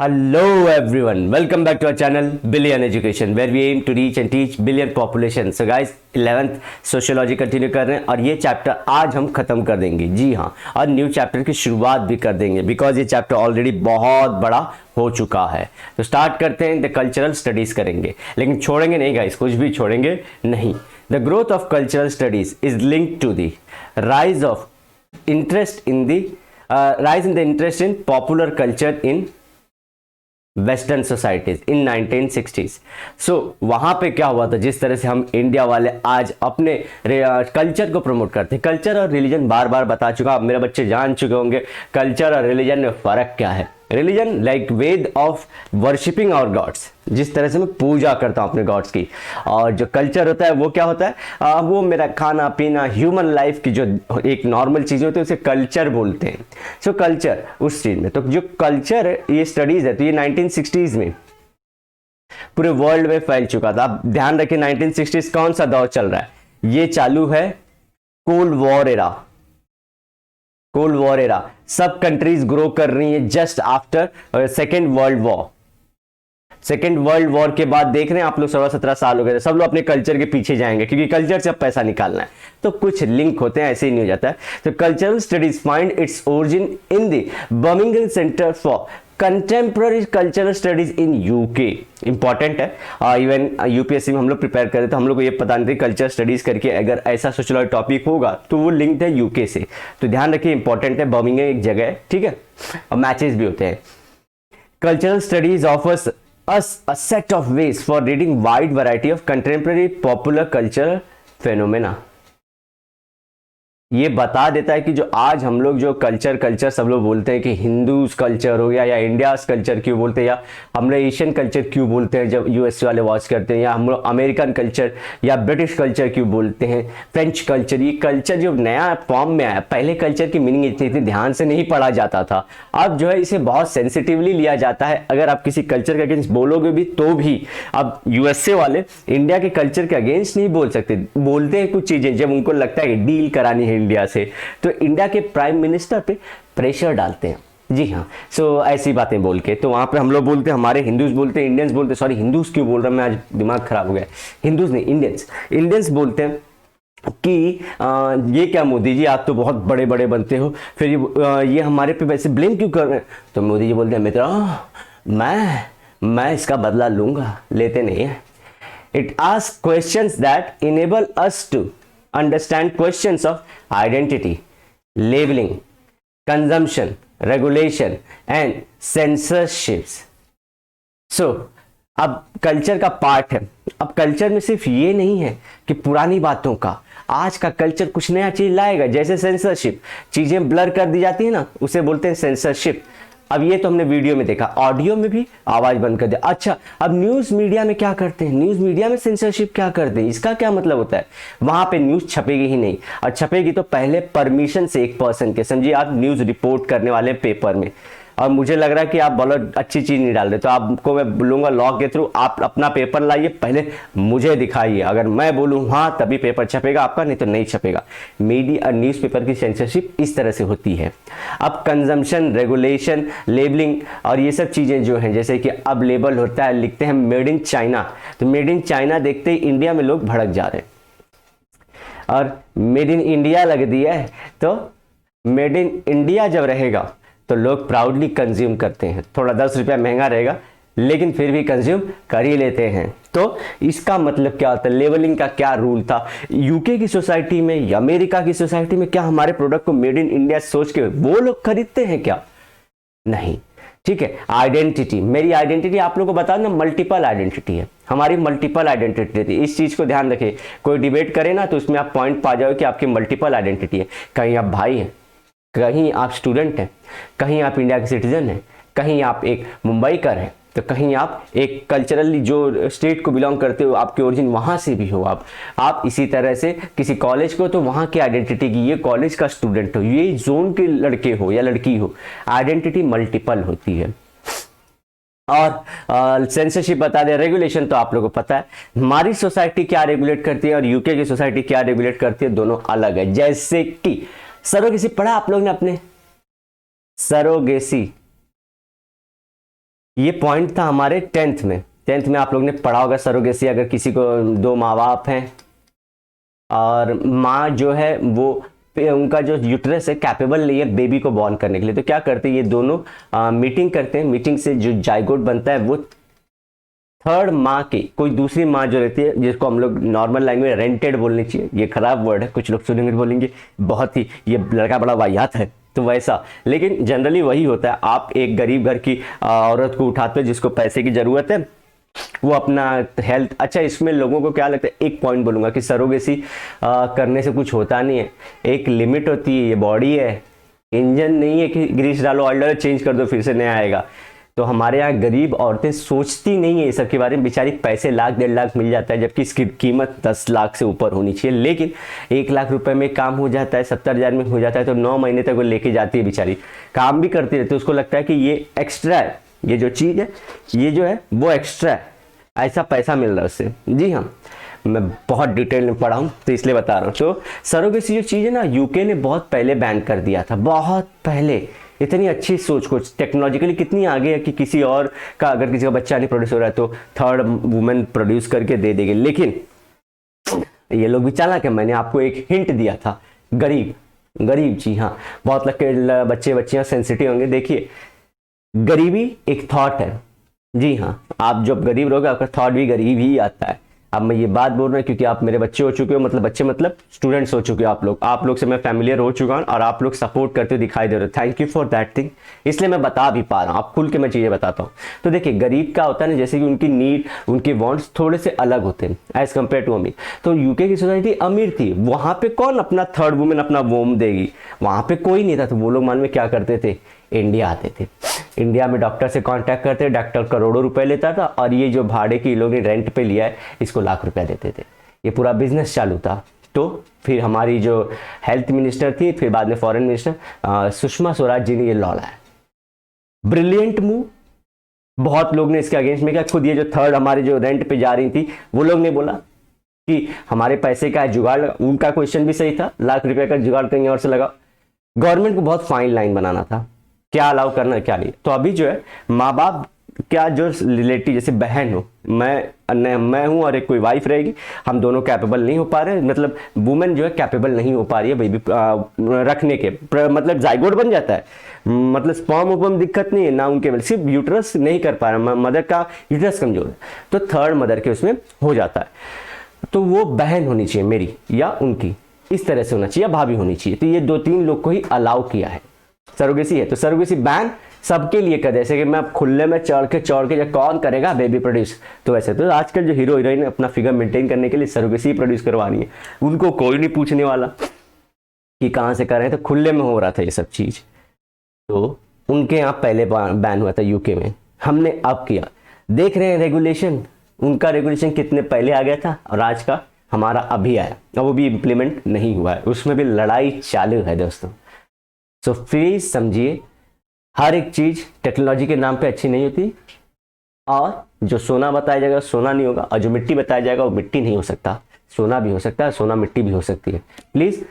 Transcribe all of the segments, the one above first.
Hello everyone, welcome back to our channel Billion Education where we aim to reach and teach billion population. So guys 11th sociology continue कर रहे हैं और ये chapter आज हम खत्म कर देंगे। जी हाँ, और न्यू चैप्टर की शुरुआत भी कर देंगे बिकॉज ये चैप्टर ऑलरेडी बहुत बड़ा हो चुका है। तो स्टार्ट करते हैं, द कल्चरल स्टडीज करेंगे, लेकिन छोड़ेंगे नहीं गाइस, कुछ भी छोड़ेंगे नहीं। The growth of cultural studies is linked to the rise of interest in the rise in the interest in popular culture in western societies in 1960s। सो वहाँ पे क्या हुआ था, जिस तरह से हम इंडिया वाले आज अपने कल्चर को प्रमोट करते हैं। कल्चर और रिलीजन बार बार बता चुका, अब मेरे बच्चे जान चुके होंगे कल्चर और रिलीजन में फ़र्क क्या है। Religion like way of worshipping our gods, जिस तरह से मैं पूजा करता हूँ अपने गॉड्स की, और जो कल्चर होता है वो क्या होता है, वो मेरा खाना पीना, ह्यूमन लाइफ की जो एक नॉर्मल चीज़ होती है उसे कल्चर बोलते हैं। सो कल्चर उस चीज़ में, तो जो कल्चर ये स्टडीज़ है तो ये 1960s में पूरे वर्ल्ड में फैल चुका था। आप ध्यान रखें 1960s कौन सा दौर चल रहा है, ये चालू है cold war era. Cold war era, सब कंट्रीज ग्रो कर रही है just after second world war. Second world war के बाद देख रहे हैं आप लोग 16-17 साल हो गए, सब लोग अपने कल्चर के पीछे जाएंगे क्योंकि कल्चर से अब पैसा निकालना है। तो कुछ लिंक होते हैं, ऐसे ही नहीं हो जाता है। तो cultural studies find its origin in the Birmingham centre for contemporary cultural studies in UK. Important है, इवन यूपीएससी में हम लोग प्रिपेयर करें तो हम लोग को ये पता नहीं था कल्चर स्टडीज करके अगर ऐसा सोशल टॉपिक होगा तो वो लिंक्ड है यूके से। तो ध्यान रखिए, इंपॉर्टेंट है, बर्मिंघम एक जगह है, ठीक है, और मैचेस भी होते हैं। Cultural studies offers us a set of ways for reading wide variety of contemporary popular culture phenomena। ये बता देता है कि जो आज हम लोग जो कल्चर सब लोग बोलते हैं कि हिंदूज कल्चर हो गया या इंडियाज कल्चर क्यों बोलते हैं, या हम लोग एशियन कल्चर क्यों बोलते हैं जब यूएस वाले वॉच करते हैं, या हम लोग अमेरिकन कल्चर या ब्रिटिश कल्चर क्यों बोलते हैं, फ्रेंच कल्चर। ये कल्चर जो नया फॉर्म में आया, पहले कल्चर की मीनिंग इतनी ध्यान से नहीं पढ़ा जाता था, अब जो है इसे बहुत सेंसिटिवली लिया जाता है। अगर आप किसी कल्चर के अगेंस्ट बोलोगे भी तो भी, अब यूएसए वाले इंडिया के कल्चर के अगेंस्ट नहीं बोल सकते, बोलते हैं कुछ चीजें जब उनको लगता है कि डील करानी है इंडिया से, तो इंडिया के प्राइम मिनिस्टर पे प्रेशर डालते हैं। जी हाँ, सो ऐसी बातें बोल के, तो वहां पे हम लोग बोलते हैं, हमारे हिंदूज बोलते हैं, इंडियंस बोलते हैं, सॉरी हिंदूज क्यों बोल रहा हूं मैं, आज दिमाग खराब हो गया, हिंदूज नहीं इंडियंस बोलते हैं कि ये क्या मोदी जी आप तो बहुत बड़े बड़े बनते हो, फिर ये हमारे पे वैसे ब्लेम क्यों कर रहे हैं। तो मोदी जी बोलते हैं मित्रों मैं इसका बदला लूंगा, लेते नहीं है। It asks questions that enable us to understand questions of identity, labeling, consumption, regulation and censorships। so अब कल्चर का पार्ट है। अब कल्चर में सिर्फ ये नहीं है कि पुरानी बातों का, आज का कल्चर कुछ नया चीज लाएगा, जैसे सेंसरशिप, चीजें ब्लर कर दी जाती है ना, उसे बोलते हैं सेंसरशिप। अब ये तो हमने वीडियो में देखा, ऑडियो में भी आवाज बंद कर दिया। अच्छा, अब न्यूज मीडिया में क्या करते हैं, न्यूज मीडिया में सेंसरशिप क्या करते हैं, इसका क्या मतलब होता है, वहां पे न्यूज छपेगी ही नहीं, और छपेगी तो पहले परमिशन से एक पर्सन के, समझिए आप न्यूज रिपोर्ट करने वाले पेपर में, और मुझे लग रहा है कि आप बहुत अच्छी चीज नहीं डाल रहे, तो आपको मैं बोलूंगा लॉग के थ्रू आप अपना पेपर लाइए, पहले मुझे दिखाइए, अगर मैं बोलूं हाँ तभी पेपर छपेगा आपका, नहीं तो नहीं छपेगा। मीडिया न्यूज़पेपर की सेंसरशिप इस तरह से होती है। अब कंजम्पशन, रेगुलेशन, लेबलिंग और ये सब चीजें जो हैं, जैसे कि अब लेबल होता है, लिखते हैं मेड इन चाइना, तो मेड इन चाइना देखते ही इंडिया में लोग भड़क जा रहे हैं, और मेड इन इंडिया लग दिया है, तो मेड इन इंडिया जब रहेगा तो लोग प्राउडली कंज्यूम करते हैं। थोड़ा 10 रुपया महंगा रहेगा लेकिन फिर भी कंज्यूम कर ही लेते हैं। तो इसका मतलब क्या होता है, लेवलिंग का क्या रूल था यूके की सोसाइटी में या अमेरिका की सोसाइटी में, क्या हमारे प्रोडक्ट को मेड इन इंडिया सोच के वो लोग खरीदते हैं क्या, नहीं। ठीक है, आइडेंटिटी, मेरी आइडेंटिटी आप लोगों को बता दें मल्टीपल आइडेंटिटी है, हमारी मल्टीपल आइडेंटिटी थी। इस चीज को ध्यान रखिए, कोई डिबेट करे ना तो उसमें आप पॉइंट पा जाओ कि आपकी मल्टीपल आइडेंटिटी है। कहीं आप भाई हैं, कहीं आप स्टूडेंट हैं, कहीं आप इंडिया के सिटीजन हैं, कहीं आप एक मुंबईकर हैं, तो कहीं आप एक कल्चरली जो स्टेट को बिलोंग करते हो, आपके ओरिजिन वहाँ से भी हो आप इसी तरह से किसी कॉलेज को तो वहाँ की आइडेंटिटी की, ये कॉलेज का स्टूडेंट हो, ये जोन के लड़के हो या लड़की हो, आइडेंटिटी मल्टीपल होती है। और सेंसरशिप बता दें, रेगुलेशन तो आप लोगों को पता है, हमारी सोसाइटी क्या रेगुलेट करती है और यूके की सोसाइटी क्या रेगुलेट करती है, दोनों अलग है। जैसे कि सरोगेसी पढ़ा आप लोग ने अपने, सरोगेसी ये पॉइंट था हमारे 10th में। 10th में आप लोग ने पढ़ा होगा सरोगेसी। अगर किसी को दो माँ बाप हैं और माँ जो है वो उनका जो यूट्रस है कैपेबल नहीं है बेबी को बॉर्न करने के लिए, तो क्या करते हैं ये दोनों मीटिंग करते हैं। मीटिंग से जो जाइगोट बनता है वो थर्ड माँ की कोई दूसरी माँ जो रहती है, जिसको हम लोग नॉर्मल लैंग्वेज रेंटेड बोलनी चाहिए, ये खराब वर्ड है, कुछ लोग सुनेंगे बोलेंगे बहुत ही ये लड़का बड़ा वाहियात है, तो वैसा, लेकिन जनरली वही होता है। आप एक गरीब घर की औरत को उठाते हो जिसको पैसे की जरूरत है, वो अपना हेल्थ, अच्छा इसमें लोगों को क्या लगता है, एक पॉइंट बोलूंगा कि सरोगेसी करने से कुछ होता नहीं है, एक लिमिट होती है, ये बॉडी है, इंजन नहीं है कि ग्रीस डालो ऑयल डालो चेंज कर दो फिर से नया आएगा। तो हमारे यहाँ गरीब औरतें सोचती नहीं है ये सब के बारे में, बेचारी पैसे लाख 1.5 लाख मिल जाता है जबकि इसकी कीमत 10 लाख से ऊपर होनी चाहिए, लेकिन 1 लाख रुपए में काम हो जाता है, 70,000 में हो जाता है, तो 9 महीने तक वो लेके जाती है बेचारी, काम भी करती रहती है, उसको लगता है कि ये एक्स्ट्रा है, ये जो चीज़ है ये जो है वो एक्स्ट्रा है, ऐसा पैसा मिल रहा है उससे। जी हाँ, मैं बहुत डिटेल में पढ़ा हूँ तो इसलिए बता रहा हूँ। तो सरोगेसी जो चीज़ है ना, यूके ने बहुत पहले बैन कर दिया था, बहुत पहले। इतनी अच्छी सोच को टेक्नोलॉजिकली कितनी आगे है कि किसी और का अगर किसी का बच्चा नहीं प्रोड्यूस हो रहा है तो थर्ड वुमेन प्रोड्यूस करके दे देगी, लेकिन ये लोग भी चालाक है। मैंने आपको एक हिंट दिया था, गरीब गरीब, जी हाँ, बहुत लोग के बच्चे बच्चियां सेंसिटिव होंगे। देखिए गरीबी एक थॉट है, जी हाँ, आप जब गरीब रहोगे आपका थॉट भी गरीब ही आता है। अब मैं ये बात बोल रहा हूँ क्योंकि आप मेरे बच्चे हो चुके हो, मतलब बच्चे मतलब स्टूडेंट्स हो चुके हो, आप लोग से मैं फैमिलियर हो चुका हूँ और आप लोग सपोर्ट करते हो, दिखाई दे रहे हो, thank you for that thing. इसलिए मैं बता भी पा रहा हूँ, आप खुल के मैं चीज़ें बताता हूँ। तो देखिए गरीब का होता है ना, जैसे कि उनकी नीड, उनके वांट्स थोड़े से अलग होते हैं एज कम्पेयर टू अमीर। तो यूके की सोसाइटी अमीर थी, वहाँ पे कौन अपना थर्ड वुमेन अपना वोम देगी, वहाँ पे कोई नहीं था। तो वो लोग मान में क्या करते थे, इंडिया आते थे, इंडिया में डॉक्टर से कांटेक्ट करते, डॉक्टर करोड़ों रुपए लेता था और ये जो भाड़े की लोग ने रेंट पे लिया है इसको लाख रुपया देते थे, ये पूरा बिजनेस चालू था। तो फिर हमारी जो हेल्थ मिनिस्टर थी, फिर बाद में फॉरेन मिनिस्टर सुषमा स्वराज जी ने ये लॉ लाया, ब्रिलियंट मूव। बहुत लोग ने इसके अगेंस्ट में किया, खुद ये जो थर्ड हमारे जो रेंट पे जा रही थी वो लोग ने बोला कि हमारे पैसे का जुगाड़, उनका क्वेश्चन भी सही था, लाख रुपए का जुगाड़ कहीं और से लगा। गवर्नमेंट को बहुत फाइन लाइन बनाना था, क्या अलाउ करना क्या नहीं। तो अभी जो है माँ बाप क्या जो रिलेटिव, जैसे बहन हो, मैं हूं और एक कोई वाइफ रहेगी, हम दोनों कैपेबल नहीं हो पा रहे, मतलब वुमेन जो है कैपेबल नहीं हो पा रही है बेबी रखने के, मतलब जाइगोट बन जाता है, मतलब स्पर्म उपम दिक्कत नहीं है ना, उनके सिर्फ यूट्रस नहीं कर पा रहा, मदर का यूट्रस कमजोर है, तो थर्ड मदर के उसमें हो जाता है। तो वो बहन होनी चाहिए मेरी या उनकी, इस तरह से होना चाहिए, भाभी होनी चाहिए। तो ये 2-3 लोग को ही अलाउ किया है, सरोगेसी है। तो सरोगेसी बैन सबके लिए कर, जैसे कि मैं खुले में चढ़ के कौन करेगा बेबी प्रोड्यूस, तो वैसे तो आजकल जो हीरो हीरोइन अपना फिगर मेंटेन करने के लिए सरोगेसी प्रोड्यूस करवानी है, उनको कोई नहीं पूछने वाला कि कहाँ से कर रहे हैं, तो खुले में हो रहा था ये सब चीज। तो उनके यहाँ पहले बैन हुआ था यूके में, हमने अब किया। देख रहे हैं रेगुलेशन, उनका रेगुलेशन कितने पहले आ गया था और आज का हमारा अभी आया, और वो भी इम्प्लीमेंट नहीं हुआ है, उसमें भी लड़ाई चालू है दोस्तों। सो प्लीज समझिए, हर एक चीज टेक्नोलॉजी के नाम पे अच्छी नहीं होती, और जो सोना बताया जाएगा सोना नहीं होगा, और जो मिट्टी बताया जाएगा वो मिट्टी नहीं हो सकता, सोना भी हो सकता है, सोना मिट्टी भी हो सकती है। प्लीज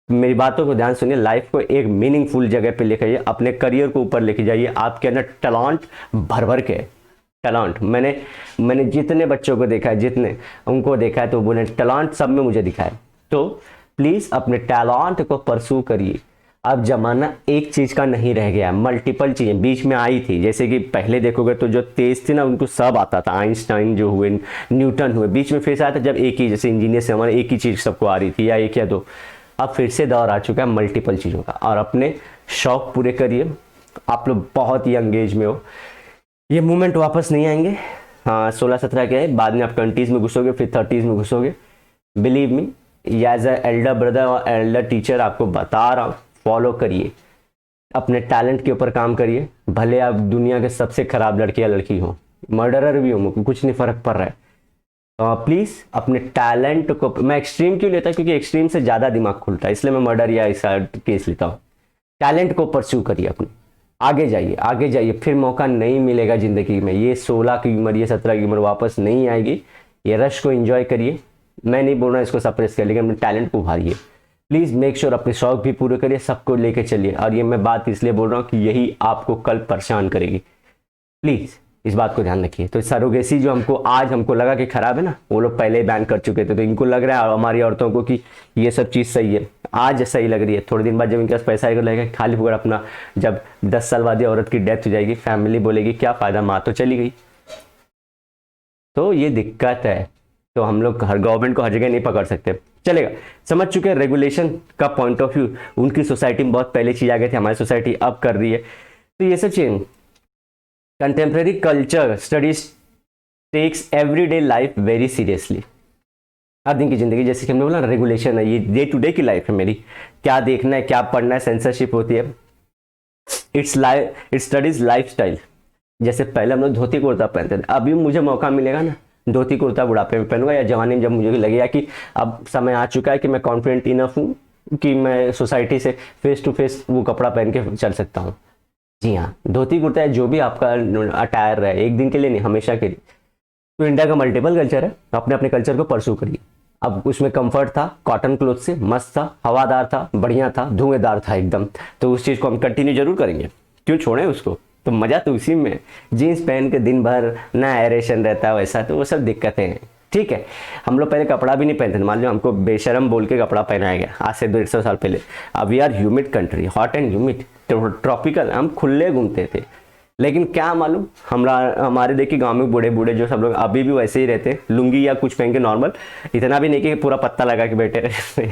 मेरी बातों को ध्यान सुनिए, लाइफ को एक मीनिंगफुल जगह पे लेकर जाइए, अपने करियर को ऊपर लेके जाइए। आपके अंदर टैलेंट भर भर के टैलेंट, मैंने जितने बच्चों को देखा है, जितने उनको देखा है, तो बोले टैलेंट सब में मुझे दिखा है। तो प्लीज अपने टैलेंट को परसू करिए। अब जमाना एक चीज का नहीं रह गया, मल्टीपल चीजें बीच में आई थी, जैसे कि पहले देखोगे तो जो तेज थी ना उनको सब आता था, आइंस्टाइन जो हुए, न्यूटन हुए, बीच में फिर से आया था जब एक ही, जैसे इंजीनियर से हमारे एक ही चीज सबको आ रही थी या एक या दो। अब फिर से दौर आ चुका है मल्टीपल चीजों का, और अपने शौक पूरे करिए। आप लोग बहुत यंग एज में हो, ये मूवमेंट वापस नहीं आएंगे। हाँ 16-17 के है, बाद में आप 20s में घुसोगे, फिर 30s में घुसोगे। Believe me, as a elder brother और एल्डर टीचर आपको बता रहा हूँ, फॉलो करिए, अपने टैलेंट के ऊपर काम करिए। भले आप दुनिया के सबसे खराब लड़के या लड़की हो, मर्डरर भी हो, मुझे कुछ नहीं फर्क पड़ रहा है। प्लीज अपने टैलेंट को, मैं एक्सट्रीम क्यों लेता हूँ, क्योंकि एक्सट्रीम से ज्यादा दिमाग खुलता है, इसलिए मैं मर्डर या ऐसा केस लेता हूँ। टैलेंट को परस्यू करिए अपने, आगे जाइए, आगे जाइए, फिर मौका नहीं मिलेगा जिंदगी में। ये 16 की उम्र, ये 17 की उम्र वापस नहीं आएगी। ये रश को एंजॉय करिए, मैं नहीं बोल रहा इसको सप्रेस कर, लेकिन अपने टैलेंट को उभारिए। प्लीज मेक श्योर अपने शौक भी पूरे करिए, सबको लेके चलिए। और ये मैं बात इसलिए बोल रहा हूँ कि यही आपको कल परेशान करेगी। प्लीज इस बात को ध्यान रखिए। तो सरोगेसी जो आज हमको लगा कि खराब है ना, वो लोग पहले ही बैन कर चुके थे, तो इनको लग रहा है हमारी औरतों को कि ये सब चीज़ सही है, आज सही लग रही है। थोड़े दिन बाद जब इनके पास पैसा आएगा लगेगा खाली फुकड़ अपना, जब 10 साल बाद औरत की डेथ हो जाएगी, फैमिली बोलेगी क्या फ़ायदा, माँ तो चली गई। तो ये दिक्कत है। तो हम लोग हर गवर्नमेंट को हर जगह नहीं पकड़ सकते, चलेगा। समझ चुके हैं रेगुलेशन का पॉइंट ऑफ व्यू, उनकी सोसाइटी में बहुत पहले चीज़ आ गई थी, हमारी सोसाइटी अब कर रही है। तो ये सब चीज़ contemporary culture studies takes everyday life very seriously. हर दिन की ज़िंदगी, जैसे कि हमने बोला ना, रेगुलेशन है, ये डे टू डे की लाइफ है मेरी, क्या देखना है क्या पढ़ना है, सेंसरशिप होती है। It's studies life style. जैसे पहले हम लोग धोती कुर्ता पहनते थे, अभी मुझे मौका मिलेगा ना धोती कुर्ता बुढ़ापे में पहनूंगा या जवानी में, जब मुझे लगेगा कि अब समय आ चुका है कि मैं कॉन्फिडेंट इनफ हूँ कि मैं सोसाइटी से फेस टू फेस वो कपड़ा पहन के चल सकता हूँ। जी हाँ, धोती कुर्ता है जो भी आपका अटायर है, एक दिन के लिए नहीं, हमेशा के लिए। तो इंडिया का मल्टीपल कल्चर है, अपने अपने कल्चर को परसू करिए। अब उसमें कंफर्ट था, कॉटन क्लोथ से मस्त था, हवादार था, बढ़िया था, धुएंदार था एकदम, तो उस चीज़ को हम कंटिन्यू जरूर करेंगे, क्यों छोड़ें उसको। तो मज़ा तो उसी में, जीन्स पहन के दिन भर ना एरेशन रहता है वैसा, तो वो सब दिक्कतें हैं। ठीक है, हम लोग पहले कपड़ा भी नहीं पहनते थे, मान लो हमको बेशरम बोल के कपड़ा पहनाया गया आज से 150 साल पहले। अब we are humid country, hot and humid, tropical, हम खुले घूमते थे। लेकिन क्या मालूम, हमारे देखिए गांव में बूढ़े बूढ़े जो सब लोग अभी भी वैसे ही रहते हैं, लुंगी या कुछ पहन के नॉर्मल, इतना भी नहीं कि पूरा पत्ता लगा के बैठे रहते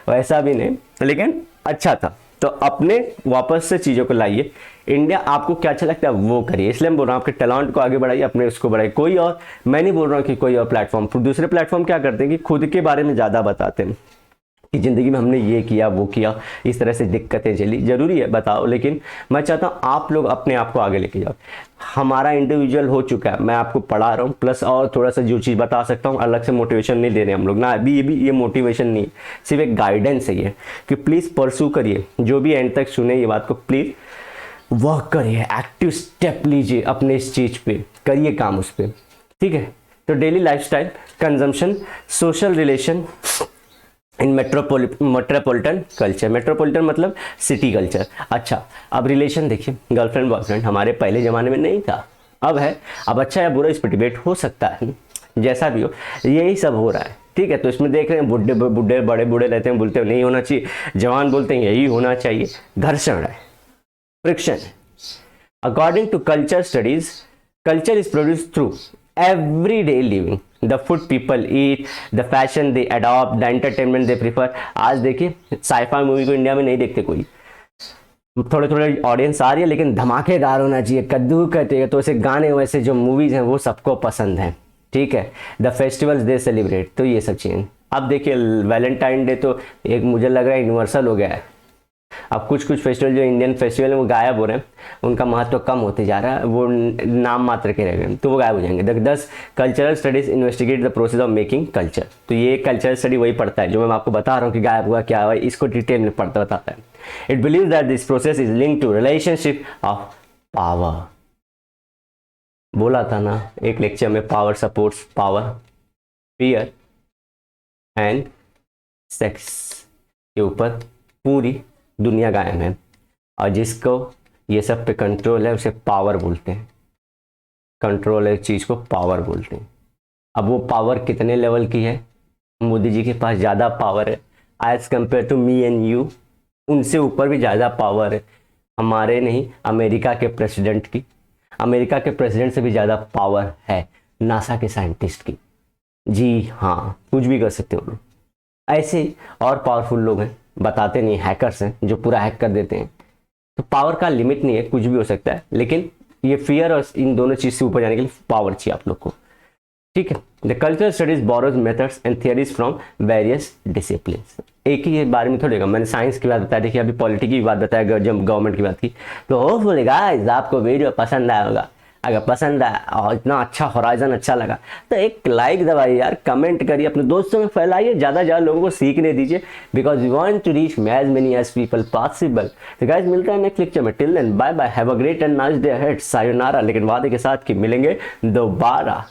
वैसा भी नहीं, लेकिन अच्छा था। तो अपने वापस से चीज़ों को लाइए, इंडिया आपको क्या अच्छा लगता है वो करिए। इसलिए मैं बोल रहा हूँ आपके टैलेंट को आगे बढ़ाइए, अपने उसको बढ़ाइए। कोई और, मैं नहीं बोल रहा हूँ कि कोई और प्लेटफॉर्म, दूसरे प्लेटफॉर्म क्या करते हैं कि खुद के बारे में ज़्यादा बताते हैं कि ज़िंदगी में हमने ये किया वो किया, इस तरह से दिक्कतें चली, ज़रूरी है बताओ, लेकिन मैं चाहता हूँ आप लोग अपने आप को आगे लेके जाओ। हमारा इंडिविजुअल हो चुका है, मैं आपको पढ़ा रहा हूँ, प्लस और थोड़ा सा जो चीज़ बता सकता हूँ, अलग से मोटिवेशन नहीं दे रहे हम लोग ना, अभी ये मोटिवेशन नहीं है, सिर्फ एक गाइडेंस है ये कि प्लीज़ परसू करिए। जो भी एंड तक सुने ये बात को, प्लीज़ वर्क करिए, एक्टिव स्टेप लीजिए अपने इस चीज़ पे, करिए काम उस पर। ठीक है, तो daily lifestyle, consumption, social relation in metropolitan culture. Metropolitan मतलब सिटी कल्चर। अच्छा, अब रिलेशन देखिए, गर्लफ्रेंड बॉयफ्रेंड हमारे पहले ज़माने में नहीं था, अब है। अब अच्छा या बुरा इस पर डिबेट हो सकता है, जैसा भी हो, यही सब हो रहा है। ठीक है, तो इसमें देख रहे हैं बुढ़े बुढ़े बड़े बूढ़े रहते हैं, बोलते हैं नहीं होना चाहिए, जवान बोलते हैं यही होना चाहिए, घर्षण है, फ्रिक्शन है। According to culture studies, culture is produced through everyday living, the food people eat, the fashion they adopt, the entertainment they prefer। आज देखिए साइफाई मूवी को इंडिया में नहीं देखते कोई, थोड़े थोड़े ऑडियंस आ रही है, लेकिन धमाकेदार होना चाहिए, कद्दू कहते, तो ऐसे गाने वैसे जो मूवीज हैं वो सबको पसंद है। ठीक है, द फेस्टिवल्स दे सेलिब्रेट, तो ये सब चीज़ें। अब देखिए वैलेंटाइन डे तो एक मुझे लग रहा है यूनिवर्सल हो गया है। अब कुछ कुछ फेस्टिवल जो इंडियन फेस्टिवल है वो गायब हो रहे हैं, उनका महत्व कम होते जा रहा है, वो नाम मात्र के रह गए, तो वो गायब हो जाएंगे। 10 cultural studies investigate the process of making culture. तो ये कल्चरल स्टडी वही पढ़ता है जो मैं आपको बता रहा हूँ कि गायब हुआ क्या हुआ, इसको डिटेल में पढ़ता बताता है। It believe that this process is link to relationship of power. बोला था ना एक लेक्चर में, power supports power, fear and sex के ऊपर पूरी दुनिया कायम है, और जिसको ये सब पे कंट्रोल है उसे पावर बोलते हैं। कंट्रोल है चीज़ को पावर बोलते हैं। अब वो पावर कितने लेवल की है, मोदी जी के पास ज़्यादा पावर है as compare to me and you, उनसे ऊपर भी ज़्यादा पावर है, हमारे नहीं अमेरिका के प्रेसिडेंट की, अमेरिका के प्रेसिडेंट से भी ज़्यादा पावर है नासा के साइंटिस्ट की। जी हाँ, कुछ भी कर सकते हो लोग, ऐसे और पावरफुल लोग हैं, बताते नहीं, हैकर्स हैं जो पूरा हैक कर देते हैं। तो पावर का लिमिट नहीं है, कुछ भी हो सकता है, लेकिन ये फियर और इन दोनों चीज़ से ऊपर जाने के लिए पावर चाहिए आप लोग को। ठीक है, the cultural studies borrows methods and theories from various disciplines. एक ही बारे में थोड़ी, मैंने साइंस की बात बताया, देखिए अभी पॉलिटिक्स की बात बताया, जब गवर्नमेंट की बात की। तो होपफुली गाइस आपको वीडियो पसंद आया होगा, अगर पसंद आया और इतना अच्छा होराइजन अच्छा लगा तो एक लाइक दबाइए यार, कमेंट करिए, अपने दोस्तों में फैलाइए, ज़्यादा ज़्यादा लोगों को सीखने दीजिए, because we want to reach as many as people possible. तो गाइस मिलते हैं नेक्स्ट लेक्चर में, till then bye bye, have a great and nice day ahead, sayonara, लेकिन वादे के साथ कि मिलेंगे दोबारा।